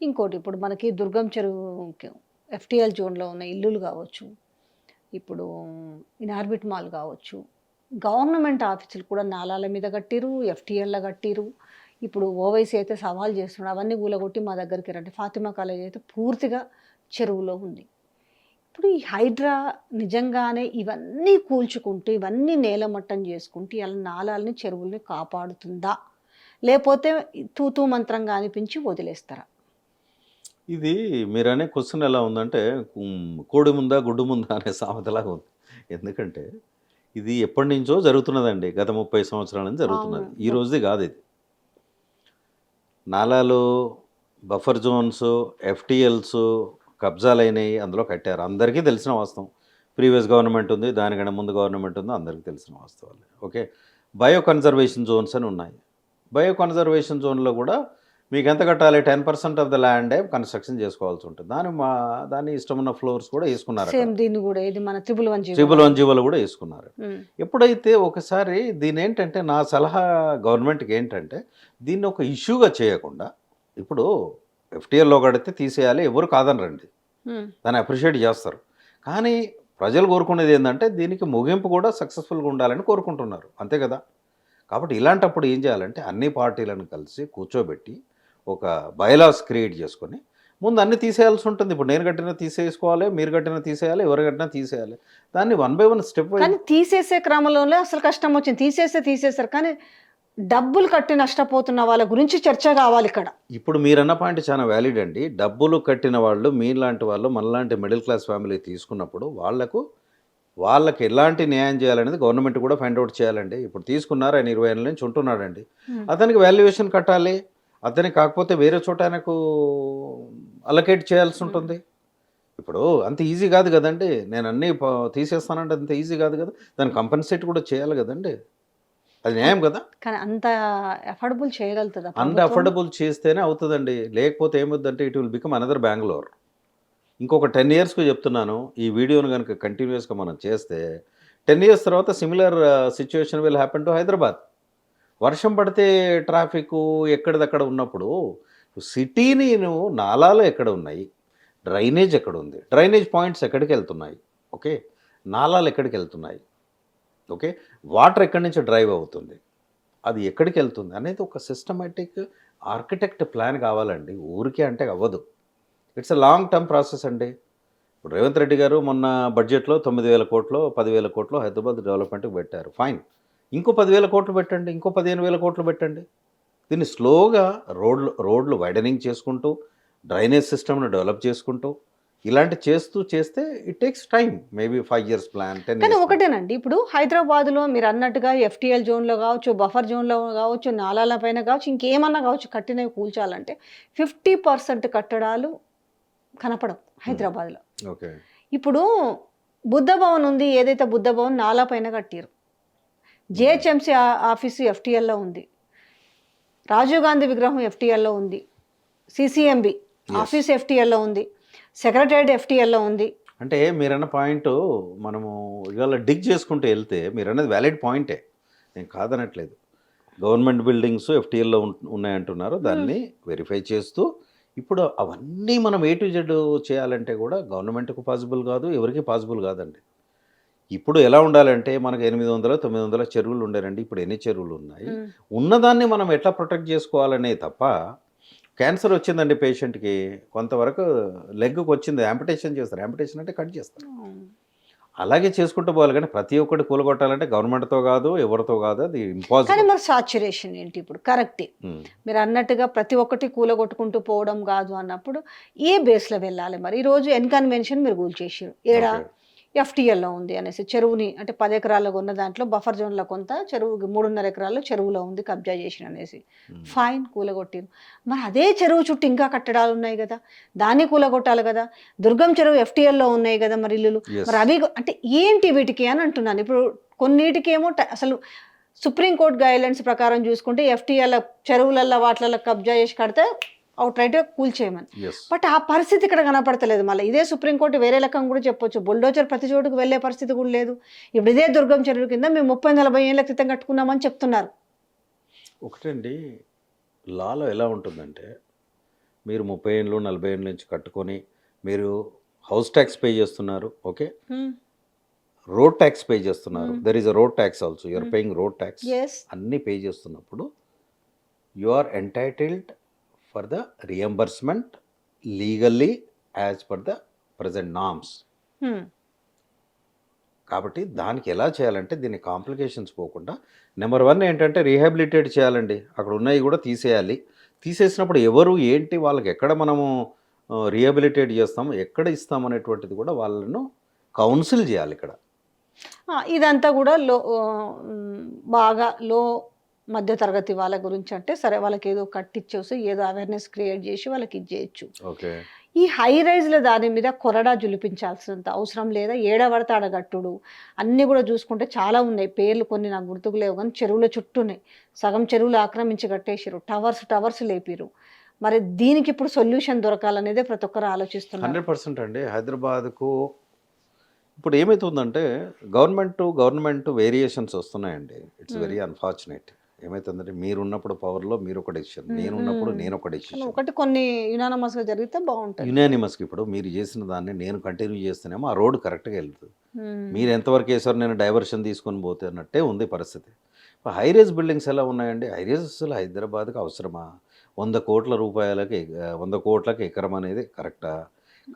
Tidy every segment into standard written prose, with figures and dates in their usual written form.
ఇంకోటి ఇప్పుడు మనకి దుర్గం చెరువు ఎఫ్టీఎల్ జోన్‌లో ఉన్న ఇల్లులు గావచ్చు, ఇప్పుడు ఇనార్బిట్ మాల్ గావచ్చు, గవర్నమెంట్ ఆఫీసులు కూడా నాలాల మీద కట్టిర్రు, ఎఫ్టీఎల్‌ల కట్టిర్రు. ఇప్పుడు ఓవైసీ అయితే సవాల్ చేస్తున్నాడు. అవన్నీ కూలగొట్టి మా దగ్గరికి రండి. ఫాతిమా కాలేజ్ అయితే పూర్తిగా చెరువులో ఉంది. ఇప్పుడు ఈ హైడ్రా నిజంగానే ఇవన్నీ కూల్చుకుంటూ, ఇవన్నీ నేలమట్టం చేసుకుంటూ ఇలా నాలాలని, చెరువుల్ని కాపాడుతుందా? లేపోతే తూతూ మంత్రంగా అనిపించి వదిలేస్తారా? ఇది మీరనే క్వెషన్ ఎలా ఉందంటే కోడి ముందా, గుడ్డు ముందా అనే సామెతలాగా ఉంది. ఎందుకంటే ఇది ఎప్పటినుంచో జరుగుతున్నదండి. గత 30 సంవత్సరాల నుంచి అవును. జరుగుతున్నది. ఈ రోజుది కాదు ఇది. నాలాలు, బఫర్ జోన్స్, ఎఫ్టీఎల్స్ కబ్జాలైనయి, అందులో కట్టారు. అందరికీ తెలిసిన వాస్తవం. ప్రీవియస్ గవర్నమెంట్ ఉంది, దానికన్నా ముందు గవర్నమెంట్ ఉంది, అందరికీ తెలిసిన వాస్తవాలే. ఓకే. బయో కన్జర్వేషన్ జోన్స్ అని ఉన్నాయి. బయో కన్జర్వేషన్ జోన్‌లో కూడా మీకెంత కట్టాలి? 10% ఆఫ్ ద ల్యాండే కన్‌స్ట్రక్షన్ చేసుకోవాల్సి ఉంటుంది. దాని ఇష్టమున్న ఫ్లోర్స్ కూడా ఏసుకున్నారక్కడ. సేమ్ దీన్ని గూడా ఇది మన 111 జీవో ట్రిపుల్ లాగా. వన్ జీవోలో కూడా ఏసుకున్నారు. హ్మ్. ఎప్పుడైతే ఒకసారి దీనేంటంటే నా సలహా గవర్నమెంట్‌కి ఏంటంటే, దీన్ని ఒక ఇష్యూగా చేయకుండా, ఇప్పుడు ఎఫ్టీఎల్‌లో కడితే తీసేయాలి, ఎవరు కాదనరండి. హ్మ్. దాన్ని అప్రిషియేట్ చేస్తారు. కానీ ప్రజలు కోరుకునేది ఏందంటే, దీనికి ముగింపు కూడా సక్సెస్‌ఫుల్‌గా ఉండాలని కోరుకుంటున్నారు. అంతే కదా! కాబట్టి ఇలాంటప్పుడు ఏం చేయాలంటే, అన్ని పార్టీలను కలిసి కూర్చోబెట్టి, ఒక బైలాస్ క్రియేట్ చేసుకొని, ముందు అన్నీ తీసేయాల్సి ఉంటుంది. ఇప్పుడు నేను కట్టినది తీసేసుకోవాలి, మీరు కట్టినది తీసేయాలి, ఎవరు కట్టినా తీసేయాలి. దాన్ని one by one step wise. కానీ తీసేసే క్రమంలోనే అసలు కష్టమొచ్చింది. తీసేసారు. కానీ డబ్బులు కట్టి నష్టపోతున్న వాళ్ళ గురించి చర్చ గావాలిక్కడ. ఇప్పుడు మీరన్న పాయింట్ చాలా వ్యాలిడ్ అండి. డబ్బులు కట్టిన వాళ్ళు, మీలాంటి వాళ్ళు, మనలాంటి మిడిల్ క్లాస్ ఫ్యామిలీ తీసుకున్నప్పుడు వాళ్ళకి ఎలాంటి న్యాయం చేయాలనేది గవర్నమెంట్ కూడా ఫైండ్ ఔట్ చేయాలండి. ఇప్పుడు తీసుకున్నారు, ఆయన 20 ఏళ్ళ నుంచి ఉంటున్నాడండి. హ్మ్. అతనికి వాల్యుయేషన్ కట్టాలి. అతనికి కాకపోతే వేరే చోట ఆయనకు అలొకేట్ చేయాల్సి హ్మ్. ఉంటుంది. ఇప్పుడు అంత ఈజీ కాదు కదండీ! నేను అన్నీ తీసేస్తానంటే అంత ఈజీ కాదు కదా! దాన్ని కంపెన్సేట్ కూడా చేయాలి కదండీ! అది కానీ న్యాయం కదా! కానీ అంత అఫోర్డబుల్ చేయగలుగుతదా అంత ప్రభుత్వం? అఫోర్డబుల్ చేస్తేనే అవుతదండి. లేకపోతే ఏమవుద్దంటే it will become another Bengaluru. ఇంకొక 10 ఇయర్స్‌కి చెప్తున్నాను. ఈ వీడియోని గనుక కంటిన్యూయస్‌గా మనం చేస్తే 10 ఇయర్స్ తర్వాత similar situation will happen to Hyderabad. వర్షం పడితే ట్రాఫిక్కు ఎక్కడిదక్కడ ఉన్నప్పుడు సిటీని నువ్వు నాలాలు ఎక్కడ ఉన్నాయి? డ్రైనేజ్ ఎక్కడుంది? డ్రైనేజ్ పాయింట్స్ ఎక్కడికెళ్తున్నాయి? ఓకే. నాలాలు ఎక్కడికెళ్తున్నాయి? ఓకే. వాటర్ ఎక్కడి నుంచి డ్రైవ్ అవుతుంది? అది ఎక్కడికెళ్తుంది? అనేది ఒక సిస్టమాటిక్ ఆర్కిటెక్ట్ ప్లాన్ కావాలండి. ఊరికే అంటే అవ్వదు. It's a long term process అండి. ఇప్పుడు రేవంత్ రెడ్డి గారు మొన్న బడ్జెట్‌లో 9,000 కోట్లో, 10,000 కోట్లో హైదరాబాద్ డెవలప్‌మెంట్‌కి పెట్టారు. ఫైన్. ఇంకో 10,000 కోట్లు పెట్టండి. ఇంకో 15,000 కోట్లు పెట్టండి. దీన్ని స్లోగా రోడ్లు వైడనింగ్ చేసుకుంటూ, డ్రైనేజ్ సిస్టమ్‌ని డెవలప్ చేసుకుంటూ, ఇలాంటివి చేస్తే it takes time. Maybe 5 years plan, 10 కానీ ఇయర్స్ ప్లాన్. ఒకటేనండి. ఇప్పుడు హైదరాబాద్‌లో మీరన్నట్టుగా ఎఫ్టీఎల్ జోన్‌లో గావచ్చు, బఫర్ జోన్‌లో గావచ్చు, నాలాల పైన గావచ్చు, ఇంకేమన్నా గావచ్చు కట్టినవి కూల్చాలంటే 50% కట్టడాలు కనపడవు హైదరాబాద్‌లో. ఓకే. ఇప్పుడు బుద్ధ భవన్ ఉంది. ఏదైతే బుద్ధ భవన్ నాలా పైన కట్టిర్రు. జీహెచ్ఎంసీ ఆఫీసు ఎఫ్టీఎల్‌లో ఉంది. రాజీవ్ గాంధీ విగ్రహం ఎఫ్టీఎల్‌లో ఉంది. CCMB yes. ఆఫీస్ ఎఫ్టీఎల్‌లో ఉంది. సెక్రటేరియట్ ఎఫ్టీఎల్‌లో ఉంది. అంటే మీరన్న పాయింటు మనము ఇవాళ డిగ్ చేసుకుంటూ వెళ్తే మీరన్నది వ్యాలిడ్ పాయింటే. నేను కాదనట్లేదు. గవర్నమెంట్ బిల్డింగ్స్ ఎఫ్టీఎల్‌లో ఉన్నాయంటున్నారు. హ్మ్. దాన్ని వెరిఫై చేస్తూ ఇప్పుడు అవన్నీ మనం ఏ టు జెడ్ చేయాలంటే కూడా గవర్నమెంట్‌కు పాసిబుల్ కాదు. ఎవరికీ పాసిబుల్ కాదండి. ఇప్పుడు ఎలా ఉండాలంటే మనకు 800, 900 చెరువులు ఉండేనండి. ఇప్పుడు ఎన్ని చెరువులు ఉన్నాయి? హ్మ్. ఉన్నదాన్ని మనం ఎట్లా ప్రొటెక్ట్ చేసుకోవాలనే తప్ప క్యాన్సర్ వచ్చిందండి పేషెంట్‌కి. కొంతవరకు లెగ్‌కి వచ్చింది యాంపిటేషన్ చేస్తారు. యాంపిటేషన్ అంటే కట్ చేస్తారు. అవును. అలాగే చేసుకుంటూ పోవాలి కానీ ప్రతి ఒక్కటి కూలగొట్టాలంటే గవర్నమెంట్‌తో కాదు, ఎవరితో కాదు. అది కానీ ఇంపాసిబుల్. మరి సాచురేషన్ ఏంటి ఇప్పుడు? కరెక్టే. హ్మ్. మీరన్నట్టుగా ప్రతి ఒక్కటి కూలగొట్టుకుంటూ పోవడం గాదు అన్నప్పుడు, ఏ బేస్‌లో వెళ్ళాలి మరి? ఈరోజు ఎన్ కన్వెన్షన్ మీరు కూల్చేసిర్రు. ఏడ? ఓకే. ఎఫ్టీఎల్‌లో ఉంది అనేసి. చెరువుని అంటే 10 ఎకరాల్లో ఉన్న దాంట్లో బఫర్ జోన్‌లో కొంత, చెరువుకి 3.5 ఎకరాల్లో చెరువులో ఉంది కబ్జా చేసిరనేసి. హ్మ్. ఫైన్ కూలగొట్టిర్రు. మరి అదే చెరువు చుట్టూ ఇంకా కట్టడాలున్నాయి గదా! దాన్ని కూలగొట్టాలి గదా! దుర్గం చెరువు ఎఫ్టీఎల్‌లో ఉన్నాయి గదా! మరి ఇల్లులు. యెస్. మరి అవి అంటే ఏంటి వీటికి అని అంటున్నాను. ఇప్పుడు కొన్నిటికేమో అసలు సుప్రీం కోర్ట్ గైడ్‌లైన్స్ ప్రకారం చూసుకుంటే ఎఫ్టీఎల్ చెరువులల్ల వాటిలల్ల కబ్జా చేసి కడితే ఔట్‌రైట్‌గా కూల్చేయమని. యెస్. బట్ ఆ పరిస్థితి ఇక్కడ కనపడతలేదు మళ్ళా. ఇదే సుప్రీం కోర్ట్ వేరే రకంగా కూడా చెప్పొచ్చు. బుల్డోజర్ ప్రతి చోటుకు వెళ్ళే పరిస్థితి కూడా లేదు. ఇప్పుడు ఇదే దుర్గం చెరువు కింద మేము 30, 40 ఏళ్ల క్రితం కట్టుకున్నామని చెప్తున్నారు. ఒకటండి లాలో ఎలా ఉంటుందంటే మీరు 30 ఏళ్ళు 40 ఏళ్ళ నుంచి కట్టుకొని మీరు హౌస్ ట్యాక్స్ పే చేస్తున్నారు, ఓకే, రోడ్ ట్యాక్స్ పే చేస్తున్నారు, there is a road tax also, you are paying road tax, yes. అన్నీ పే చేస్తున్నప్పుడు you are entitled for the reimbursement legally as per the present norms. కాబట్టి దానికి ఎలా చేయాలంటే దీని complications పోకుండా నెంబర్ 1 ఏంటంటే రీహాబిలిటేట్ చేయాలండి. అక్కడ ఉన్నవి కూడా తీసేయాలి. తీసేసినప్పుడు ఎవరు ఏంటి వాళ్ళకి ఎక్కడ మనము రీహాబిలిటేట్ చేస్తాము, ఎక్కడ ఇస్తాం అనేటువంటిది కూడా వాళ్ళను కౌన్సిల్ చేయాలి ఇక్కడ. ఇదంతా కూడా బాగా లో మధ్య తరగతి వాళ్ళ గురించి అంటే సరే వాళ్ళకి ఏదో కట్టిచ్చేసి ఏదో అవేర్నెస్ క్రియేట్ చేసి వాళ్ళకి ఇచ్చేయచ్చు. ఓకే. ఈ హై రైజ్ల దాని మీద కొరడా జులిపించాల్సినంత అవసరం లేదా? ఏడవడత ఆడగట్టుడు అన్నీ కూడా చూసుకుంటే చాలా ఉన్నాయి. పేర్లు కొన్ని నాకు గుర్తుకు లేవు కానీ చెరువుల చుట్టూనే సగం చెరువులు ఆక్రమించి కట్టేసారు, టవర్స్ లేపిరు. మరి దీనికి ఇప్పుడు సొల్యూషన్ దొరకాలనేదే ప్రతి ఒక్కరు ఆలోచిస్తున్నారు. 100% అండి. హైదరాబాద్కు ఇప్పుడు ఏమవుతుందంటే గవర్నమెంట్ వేరియేషన్స్ వస్తున్నాయండి. It's very unfortunate. ఏమవుతుందంటే మీరున్నప్పుడు పవర్లో మీరు ఒక డెసిషన్, నేనున్నప్పుడు నేను ఒక డెసిషన్. ఒకటి కొన్ని యునానమస్గా జరిగితే బాగుంటుంది. యునానిమస్కి ఇప్పుడు మీరు చేసిన దాన్ని నేను కంటిన్యూ చేస్తేనేమో ఆ రోడ్డు కరెక్ట్గా వెళ్తుంది. మీరు ఎంతవరకు వేసారు, నేను డైవర్షన్ తీసుకొని పోతే అన్నట్టే ఉంది పరిస్థితి. హైరేజ్ బిల్డింగ్స్ ఎలా ఉన్నాయండి? హైరేజ్ అసలు హైదరాబాద్కి అవసరమా? 100 కోట్ల రూపాయలకి 100 కోట్లకి ఎకరం అనేది కరెక్టా?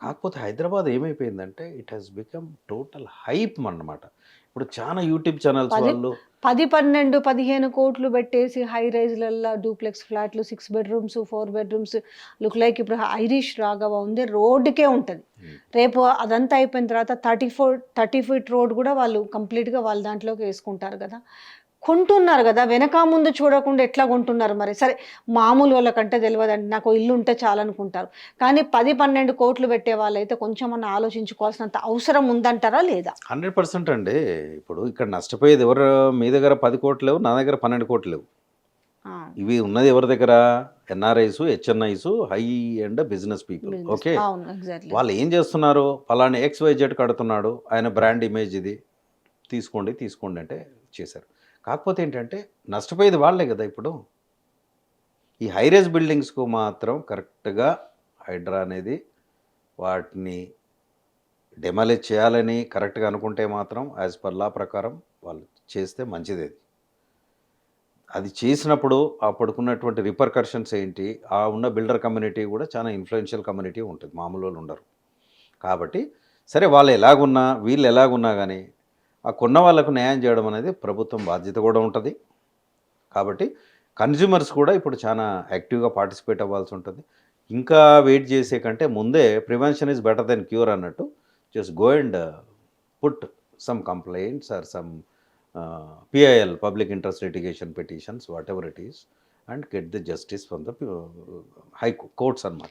కాకపోతే హైదరాబాద్ ఏమైపోయిందంటే it has become total hype అన్నమాట. ఇప్పుడు చాలా యూట్యూబ్ ఛానల్స్ వాళ్ళు 10, 12, 15 కోట్లు పెట్టేసి హై రైజ్లల్లో డూప్లెక్స్ ఫ్లాట్లు 6 బెడ్రూమ్స్ 4 బెడ్రూమ్స్ లుక్ లైక్ ఇప్పుడు ఐరిష్ రాఘవ ఉంది రోడ్డుకే ఉంటుంది. రేపు అదంతా అయిపోయిన తర్వాత 30 ఫీట్ రోడ్ కూడా వాళ్ళు కంప్లీట్గా వాళ్ళ దాంట్లోకి వేసుకుంటారు కదా. కొంటున్నారు కదా, వెనక ముందు చూడకుండా ఎట్లా కొంటున్నారు మరి? సరే మామూలు వాళ్ళకంటే తెలియదండి, నాకు ఇల్లు ఉంటే చాలనుకుంటారు. కానీ 10, 12 కోట్లు పెట్టే వాళ్ళైతే కొంచెమన్నా ఆలోచించుకోవాల్సినంత అవసరం ఉందంటారా లేదా? 100% అండి. ఇప్పుడు ఇక్కడ నష్టపోయేది ఎవరు? మీ దగ్గర 10 కోట్లు లేవు, నా దగ్గర 12 కోట్లు లేవు. ఇవి ఉన్నది ఎవరి దగ్గర? NRIs, HNIs, high and business people. Okay, వాళ్ళు ఏం చేస్తున్నారు? ఫలానా XYZ కడుతున్నాడు, ఆయన బ్రాండ్ ఇమేజ్ ఇది, తీసుకోండి అంటే చేశారు. కాకపోతే ఏంటంటే నష్టపోయేది వాళ్ళే కదా. ఇప్పుడు ఈ హైరేజ్ బిల్డింగ్స్కు మాత్రం కరెక్ట్గా హైడ్రా అనేది వాటిని డెమాలిష్ చేయాలని కరెక్ట్గా అనుకుంటే మాత్రం యాజ్ పర్ లా ప్రకారం వాళ్ళు చేస్తే మంచిది. అది చేసినప్పుడు అప్పుడుకున్నటువంటి రిపర్కర్షన్స్ ఏంటి, ఆ ఉన్న బిల్డర్ కమ్యూనిటీ కూడా చాలా ఇన్ఫ్లుయెన్షియల్ కమ్యూనిటీ ఉంటుంది, మామూలు వాళ్ళు ఉండరు. కాబట్టి సరే వాళ్ళు ఎలాగున్నా వీళ్ళు ఎలాగున్నా కానీ ఆ కొన్న వాళ్ళకు న్యాయం చేయడం అనేది ప్రభుత్వం బాధ్యత కూడా ఉంటుంది. కాబట్టి కన్జ్యూమర్స్ కూడా ఇప్పుడు చాలా యాక్టివ్గా పార్టిసిపేట్ అవ్వాల్సి ఉంటుంది. ఇంకా వెయిట్ చేసే కంటే ముందే prevention is better than cure అన్నట్టు just go and put some complaints or some PIL, public interest litigation petitions, whatever it is, and get the justice from the high courts అన్నమాట.